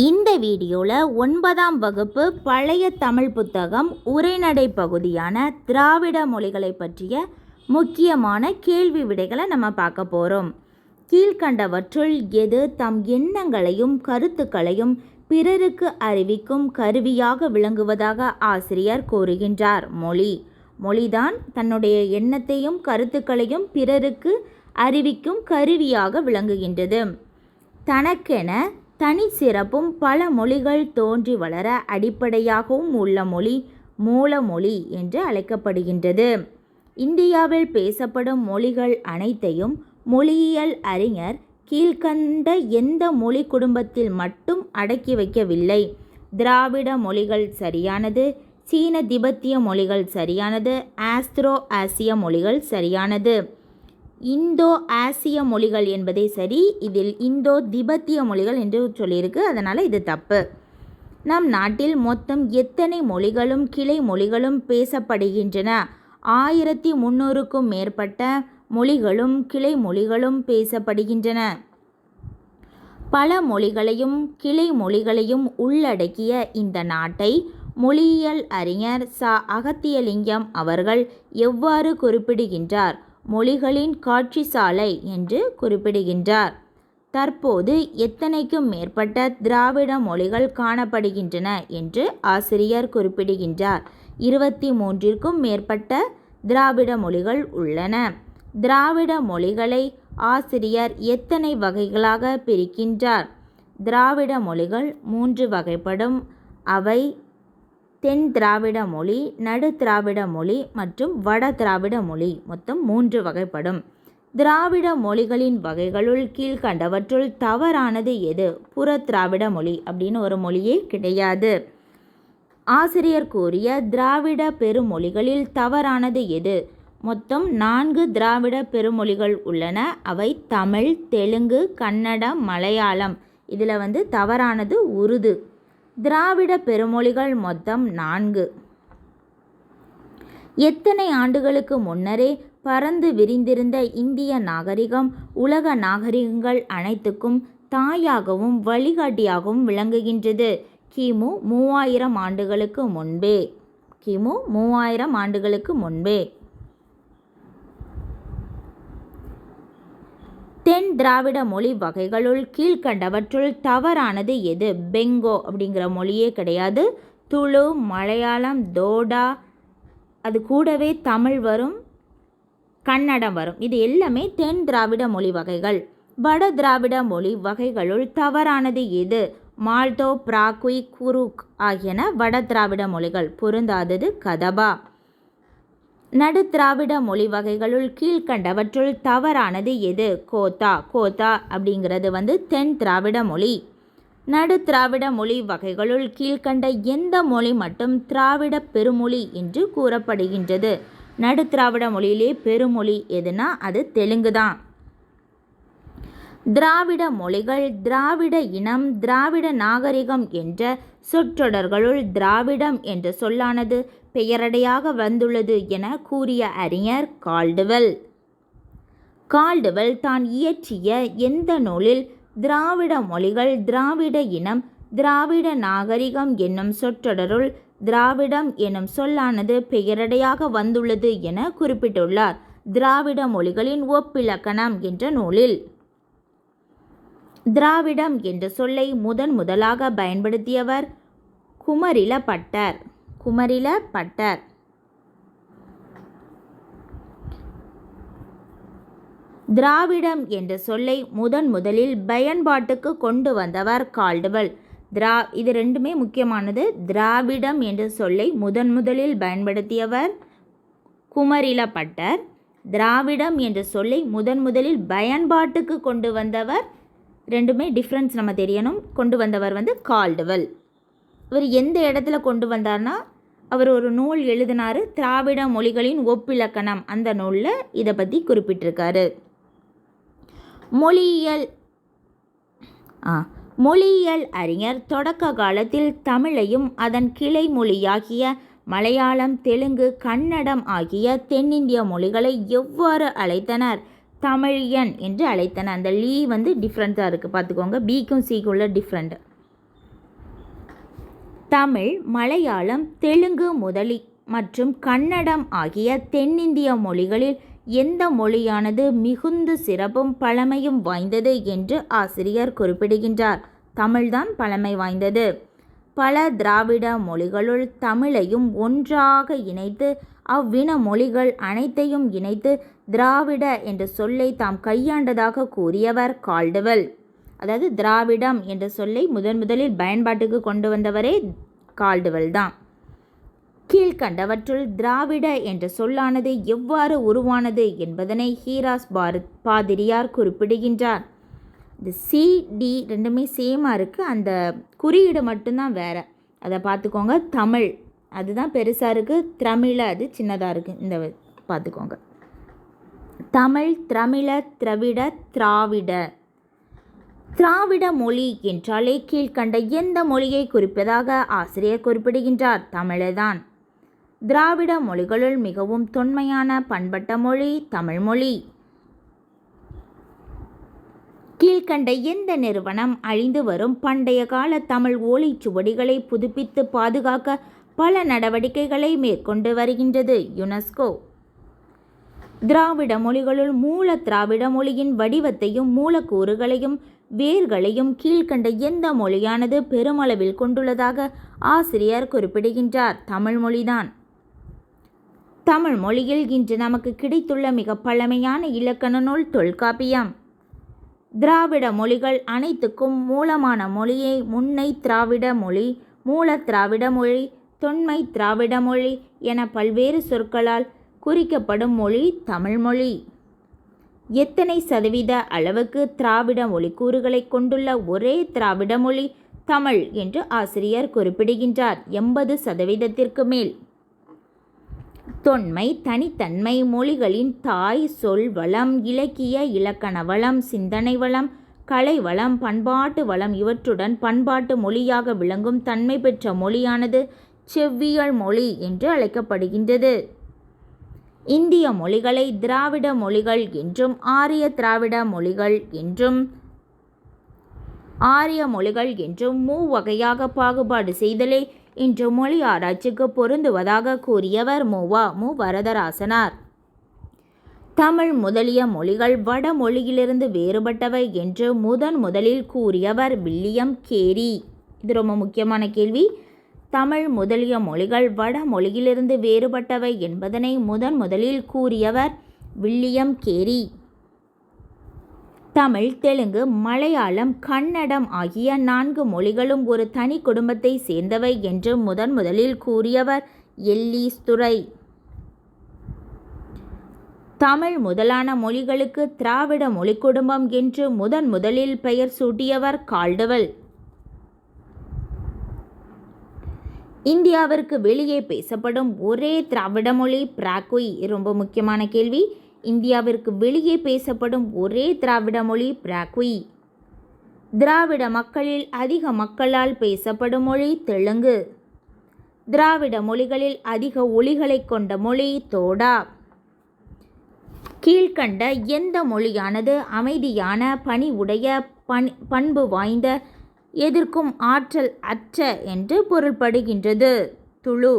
இந்த வீடியோவில் 9ஆம் வகுப்பு பழைய தமிழ் புத்தகம் உரைநடை பகுதியான திராவிட மொழிகளை பற்றிய முக்கியமான கேள்வி விடைகளை நம்ம பார்க்க போகிறோம். கீழ்கண்டவற்றுள் எது தம் எண்ணங்களையும் கருத்துக்களையும் பிறருக்கு அறிவிக்கும் கருவியாக விளங்குவதாக ஆசிரியர் கூறுகின்றார்? மொழிதான் தன்னுடைய எண்ணத்தையும் கருத்துக்களையும் பிறருக்கு அறிவிக்கும் கருவியாக விளங்குகின்றது. தனக்கென தனி சிறப்பும் பல மொழிகள் தோன்றி வளர அடிப்படையாகவும் உள்ள மொழி மூலமொழி என்று அழைக்கப்படுகின்றது. இந்தியாவில் பேசப்படும் மொழிகள் அனைத்தையும் மொழியியல் அறிஞர் கீழ்கண்ட எந்த மொழி குடும்பத்தில் மட்டும் அடக்கி வைக்கவில்லை. திராவிட மொழிகள் சரியானது, சீன திபெத்திய மொழிகள் சரியானது, ஆஸ்திரோ ஆசிய மொழிகள் சரியானது. இந்தோ ஆசிய மொழிகள் என்பதே சரி, இதில் இந்தோ திபெத்திய மொழிகள் என்று சொல்லியிருக்கு, அதனால் இது தப்பு. நம் நாட்டில் மொத்தம் எத்தனை மொழிகளும் கிளை மொழிகளும் பேசப்படுகின்றன? 1300க்கும் மேற்பட்ட மொழிகளும் கிளை மொழிகளும் பேசப்படுகின்றன. பல மொழிகளையும் கிளை மொழிகளையும் உள்ளடக்கிய இந்த நாட்டை மொழியியல் அறிஞர் அகத்தியலிங்கம் அவர்கள் எவ்வாறு குறிப்பிடுகின்றார்? மொழிகளின் காட்சி சாலை என்று குறிப்பிடுகின்றார். தற்போது எத்தனைக்கும் மேற்பட்ட திராவிட மொழிகள் காணப்படுகின்றன என்று ஆசிரியர் குறிப்பிடுகின்றார்? 23ற்கும் மேற்பட்ட திராவிட மொழிகள் உள்ளன. திராவிட மொழிகளை ஆசிரியர் எத்தனை வகைகளாக பிரிக்கின்றார்? திராவிட மொழிகள் 3 வகைப்படும். அவை தென் திராவிட மொழி, நடு திராவிட மொழி மற்றும் வட திராவிட மொழி. மொத்தம் 3 வகைப்படும். திராவிட மொழிகளின் வகைகளுள் கீழ்கண்டவற்றுள் தவறானது எது? புற திராவிட மொழி அப்படின்னு ஒரு மொழியே கிடையாது. ஆசிரியர் கூறிய திராவிட பெருமொழிகளில் தவறானது எது? மொத்தம் 4 திராவிட பெருமொழிகள் உள்ளன. அவை தமிழ், தெலுங்கு, கன்னடம், மலையாளம். இதில் தவறானது உருது. திராவிட பெருமொழிகள் மொத்தம் 4. எத்தனை ஆண்டுகளுக்கு முன்னரே பரந்து விரிந்திருந்த இந்திய நாகரிகம் உலக நாகரிகங்கள் அனைத்துக்கும் தாயாகவும் வழிகாட்டியாகவும் விளங்குகின்றது. கிமு 3000 ஆண்டுகளுக்கு முன்பே. தென் திராவிட மொழி வகைகளுள் கீழ்கண்டவற்றுள் தவறானது எது? பெங்கோ அப்படிங்கிற மொழியே கிடையாது. துளு, மலையாளம், தோடா, அது கூடவே தமிழ் வரும், கன்னடம் வரும். இது எல்லாமே தென் திராவிட மொழி வகைகள். வட திராவிட மொழி வகைகளுள் தவறானது எது? மால்தோ, பிராகுய், குருக் ஆகியன வட திராவிட மொழிகள். பொருந்தாதது கதபா. நடு திராவிட மொழி வகைகளுள் கீழ்கண்டவற்றுள் தவறானது எது? கோத்தா அப்படிங்கிறது தென் திராவிட மொழி. நடு திராவிட மொழி வகைகளுள் கீழ்கண்ட எந்த மொழி மட்டும் திராவிட பெருமொழி என்று கூறப்படுகின்றது? நடு திராவிட மொழியிலே பெருமொழி எதுனா அது தெலுங்கு தான். திராவிட மொழிகள், திராவிட இனம், திராவிட நாகரிகம் என்ற சொற்றொடர்களுள் திராவிடம் என்ற சொல்லானது பெயரடையாக வந்துள்ளது என கூறிய அறிஞர் கால்டுவெல் தான் இயற்றிய எந்த நூலில் திராவிட மொழிகள், திராவிட இனம், திராவிட நாகரிகம் என்னும் சொற்றொடருள் திராவிடம் எனும் சொல்லானது பெயரடையாக வந்துள்ளது என குறிப்பிட்டுள்ளார்? திராவிட மொழிகளின் ஒப்பிலக்கணம் என்ற நூலில். திராவிடம் என்ற சொல்லை முதலாக பயன்படுத்தியவர் குமரிலபட்டர். திராவிடம் என்ற சொல்லை முதலில் பயன்பாட்டுக்கு கொண்டு வந்தவர் கால்டுவெல். இது ரெண்டுமே முக்கியமானது. திராவிடம் என்ற சொல்லை முதலில் பயன்படுத்தியவர் குமரிலபட்டர். திராவிடம் என்ற சொல்லை முதலில் பயன்பாட்டுக்கு கொண்டு வந்தவர், ரெண்டுமே டிஃப்ரென்ஸ் நம்ம தெரியணும். கொண்டு வந்தவர் கால்டுவெல். இவர் எந்த இடத்துல கொண்டு வந்தார்னா, அவர் ஒரு நூல் எழுதினார், திராவிட மொழிகளின் ஒப்பிலக்கணம். அந்த நூலில் இதை பற்றி குறிப்பிட்டிருக்காரு. மொழியியல் அறிஞர் தொடக்க காலத்தில் தமிழையும் அதன் கிளை மொழியாகிய மலையாளம், தெலுங்கு, கன்னடம் ஆகிய தென்னிந்திய மொழிகளை எவ்வாறு அழைத்தனர்? தமிழியன் என்று அழைத்தனர். அந்த லீ டிஃப்ரெண்ட்டாக இருக்குது, பார்த்துக்கோங்க. பிக்கும் சிக்கும் உள்ள டிஃப்ரெண்ட். தமிழ், மலையாளம், தெலுங்கு மற்றும் கன்னடம் ஆகிய தென்னிந்திய மொழிகளில் எந்த மொழியானது மிகுந்த சிறப்பும் பழமையும் வாய்ந்தது என்று ஆசிரியர் குறிப்பிடுகின்றார். தமிழ்தான் பழமை வாய்ந்தது. பல திராவிட மொழிகளுள் தமிழையும் ஒன்றாக இணைத்து அவ்வின மொழிகள் அனைத்தையும் இணைத்து திராவிட என்ற சொல்லை தாம் கையாண்டதாக கூறியவர் கால்டுவெல். அதாவது திராவிடம் என்ற சொல்லை முதலில் பயன்பாட்டுக்கு கொண்டு வந்தவரே கால்டுவெல் தான். கீழ்கண்டவற்றுள் திராவிட என்ற சொல்லானது எவ்வாறு உருவானது என்பதனை ஹீராஸ் பாதிரியார் குறிப்பிடுகின்றார். இந்த சிடி ரெண்டுமே சேமாக இருக்குது, அந்த குறியீடு மட்டும்தான் வேறு. அதை பார்த்துக்கோங்க. தமிழ் அதுதான் பெருசாக இருக்குது, திரமிழ அது சின்னதாக இருக்குது. இந்த பார்த்துக்கோங்க. தமிழ், திரமிழ, திராவிட, திராவிட. திராவிட மொழி என்றாலே கீழ்கண்ட எந்த மொழியை குறிப்பதாக ஆசிரியர் குறிப்பிடுகின்றார்? தமிழ்தான். திராவிட மொழிகளுள் மிகவும் தொன்மையான பண்பட்ட மொழி தமிழ்மொழி. கீழ்கண்ட எந்த நிறுவனம் அழிந்து வரும் பண்டைய கால தமிழ் ஓலைச்சுவடிகளை புதுப்பித்து பாதுகாக்க பல நடவடிக்கைகளை மேற்கொண்டு வருகின்றது? யுனெஸ்கோ. திராவிட மொழிகளுள் மூல திராவிட மொழியின் வடிவத்தையும் மூலக்கூறுகளையும் வேர்களையும் கீழ்கண்ட எந்த மொழியானது பெருமளவில் கொண்டுள்ளதாக ஆசிரியர் குறிப்பிடுகின்றார்? தமிழ் மொழிதான். தமிழ் மொழியில் இன்று நமக்கு கிடைத்துள்ள மிக பழமையான இலக்கண நூல் தொல்காப்பியம். திராவிட மொழிகள் அனைத்துக்கும் மூலமான மொழியை முன்னை திராவிட மொழி, மூல திராவிட மொழி, தொன்மை திராவிட மொழி என பல்வேறு சொற்களால் குறிக்கப்படும் மொழி தமிழ்மொழி. எத்தனை சதவீத அளவுக்கு திராவிட மொழிக்கூறுகளை கொண்டுள்ள ஒரே திராவிட மொழி தமிழ் என்று ஆசிரியர் குறிப்பிடுகின்றார்? 80% மேல். தொன்மை, தனித்தன்மை, மொழிகளின் தாய், சொல் வளம், இலக்கிய இலக்கண வளம், சிந்தனை வளம், கலை வளம், பண்பாட்டு வளம் இவற்றுடன் பண்பாட்டு மொழியாக விளங்கும் தன்மை பெற்ற மொழியானது செவ்வியல் மொழி என்று அழைக்கப்படுகின்றது. இந்திய மொழிகளை திராவிட மொழிகள் என்றும் ஆரிய திராவிட மொழிகள் என்றும் ஆரிய மொழிகள் என்றும் மூவகையாக பாகுபாடு செய்தலே இன்று மொழி ஆராய்ச்சிக்கு பொருந்துவதாக கூறியவர் மு வரதராசனார். தமிழ் முதலிய மொழிகள் வட மொழியிலிருந்து வேறுபட்டவை என்று முதலில் கூறியவர் வில்லியம் கேரி. இது ரொம்ப முக்கியமான கேள்வி. தமிழ் முதலிய மொழிகள் வட மொழியிலிருந்து வேறுபட்டவை என்பதனை முதலில் கூறியவர் வில்லியம் கேரி. தமிழ், தெலுங்கு, மலையாளம், கன்னடம் ஆகிய 4 மொழிகளும் ஒரு தனி குடும்பத்தை சேர்ந்தவை என்று முதலில் கூறியவர் எல்லீஸ் துரை. தமிழ் முதலான மொழிகளுக்கு திராவிட மொழி குடும்பம் என்று முதலில் பெயர் சூட்டியவர் கால்டுவெல். இந்தியாவிற்கு வெளியே பேசப்படும் ஒரே திராவிட மொழி பிராக்வி. ரொம்ப முக்கியமான கேள்வி. இந்தியாவிற்கு வெளியே பேசப்படும் ஒரே திராவிட மொழி பிராக்வி. திராவிட மக்களில் அதிக மக்களால் பேசப்படும் மொழி தெலுங்கு. திராவிட மொழிகளில் அதிக ஒலிகளை கொண்ட மொழி தோடா. கீழ்கண்ட எந்த மொழியானது அமைதியான, பணிவுடைய, பண்பு வாய்ந்த, எதிர்க்கும் ஆற்றல் அற்ற என்று பொருள்படுகின்றது? துளு.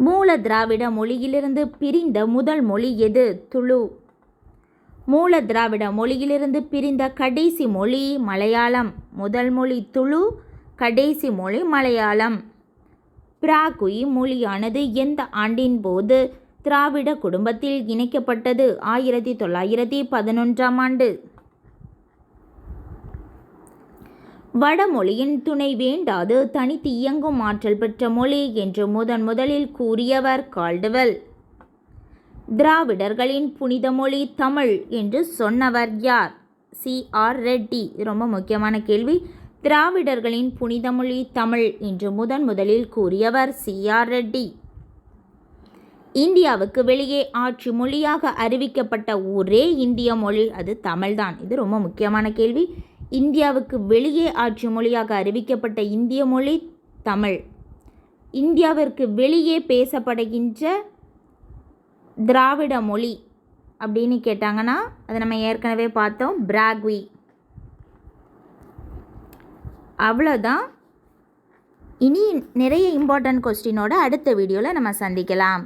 மூல திராவிட மொழியிலிருந்து பிரிந்த முதல் மொழி எது? துளு. மூல திராவிட மொழியிலிருந்து பிரிந்த கடைசி மொழி மலையாளம். முதல் மொழி துளு, கடைசி மொழி மலையாளம். பிராக்வி மொழியானது எந்த ஆண்டின் போது திராவிட குடும்பத்தில் இணைக்கப்பட்டது? 1911ஆம் ஆண்டு. வடமொழியின் துணை வேண்டாது தனித்து இயங்கும் ஆற்றல் பெற்ற மொழி என்று முதலில் கூறியவர் கால்டுவெல். திராவிடர்களின் புனித மொழி தமிழ் என்று சொன்னவர் யார்? சி.ஆர். ரெட்டி. ரொம்ப முக்கியமான கேள்வி. திராவிடர்களின் புனித மொழி தமிழ் என்று முதலில் கூறியவர் சி.ஆர். ரெட்டி. இந்தியாவுக்கு வெளியே ஆட்சி மொழியாக அறிவிக்கப்பட்ட ஒரே இந்திய மொழி அது தமிழ்தான். இது ரொம்ப முக்கியமான கேள்வி. இந்தியாவுக்கு வெளியே ஆட்சி மொழியாக அறிவிக்கப்பட்ட இந்திய மொழி தமிழ். இந்தியாவிற்கு வெளியே பேசப்படுகின்ற திராவிட மொழி அப்படின்னு கேட்டாங்கன்னா அதை நம்ம ஏற்கனவே பார்த்தோம், பிராக்வி. அவ்வளோதான். இனி நிறைய இம்பார்ட்டன்ட் கொஸ்டினோட அடுத்த வீடியோவில் நம்ம சந்திக்கலாம்.